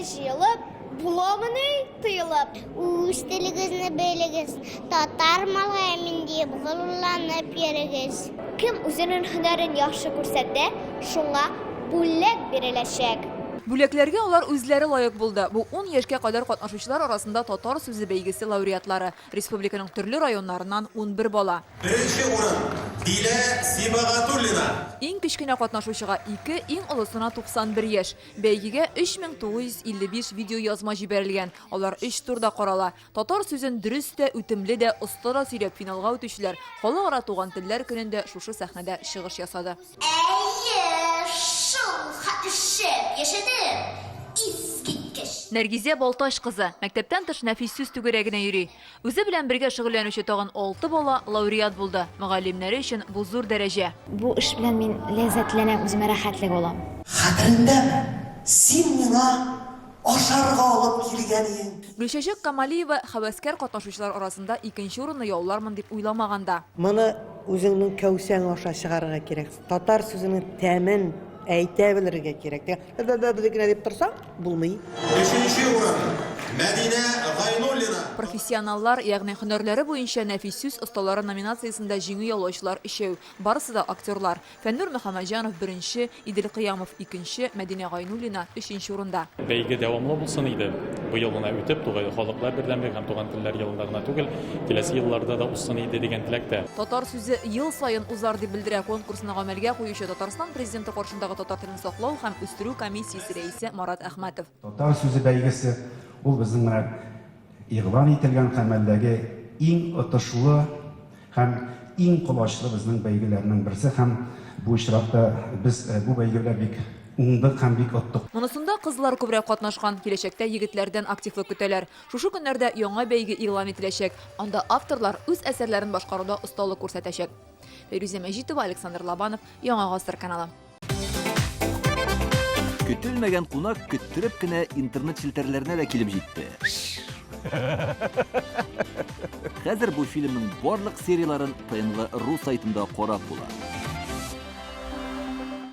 жиылып, буламыны тыйылып. Үз телегезне белегез, татар малаймынде булулланып йөрегез. Кем үзенең һөнәрен яхшы күрсәтә, шуңа бүләк биреләчәк. Бүләкләргә алар үзләре лайык булды. Бу 10 яшькә кадәр катнашучылар арасында татар сүзе бәйгесе лауреатлары. Республиканың төрле районнарыннан 11 бала. Беренче урын Дилә Сибагатуллина. Иң кечкенә катнашучыга 2, иң олысына 91 яшь. Бәйгегә 3955 видео язма җибәрелгән. Алар 3 турда карала. Татар сүзен дөрес тә, үтемле дә, оста да сөйләп финалга үтүчеләр халыкара туган телләр көнендә шушы сәхнәдә чыгыш ясады. Нәргизә Балташ кызы мәктәптән тыш нәфис сүз түгәрәгенә йөри. Үзе белән бергә шөгыльләнүче тагын 6 бала лауреат булды. Мөгаллимнәре өчен бу зур дәрәҗә. Бу эш белән мин ләззәтләнәм, үземә рәхәтлек алам. Хәтерендә син миңа ашарга алып килгән идең. Гөлшәҗә Камалиева хәвәскәр катнашучылар арасында 2нче урынны яулармын дип уйламаганда. Моны үзеңнең кәүсәң аша чыгарырга кирәк. Татар сүзенең тәмен әйтә белергә кирәк. Бәбәбезгә дип торсаң, булмый. Өченче урын Мәдинә Гайнуллина. Профессионаллар, ягъни һөнәрләре буенча нәфис сүз осталары номинациясендә җиңү яулаучылар 3. Барысы да актерлар. Фәннур Мөхәммәтҗанов 1нче, Идел Кыямов 2нче, Мәдинә Гайнуллина 3нче урында. Бәйге дәвамлы булсын иде. Бу елына үтеп, халыклар бердәмлеге һәм туган телләр елында гына түгел, киләсе елларда да усын иде дигән теләктә. Татар сүзе ел сайын узар дип белдерә конкурсны гамәлгә куючы Татарстан президенты каршындагы татар телен саклау һәм үстерү комиссиясе рәисе Марат Әхмәтов. Татар сүзе бәйгесе ул безнең менә игълан ителгән гамәлдәге иң отышлы һәм иң кулачлы безнең бәйгеләрнең берсе һәм бу очракта без бу бәйгеләр бик уңдык һәм бик оттык. Монысында кызлар күбрәк катнашкан, киләчәктә егетләрдән активлык көтәләр. Шушы көннәрдә яңа бәйге игълан ителәчәк. Анда авторлар үз әсәрләрен башкаруда осталык күрсәтәчәк. Фирүзә Мәҗитова, Александр Лобанов, Яңа гасыр каналы. Көтелмәгән кунак көттереп кенә интернет челтәрләренә дә килеп җитте. Хәзер бу фильмның барлык серияларын ТНВ.ру сайтында карап була.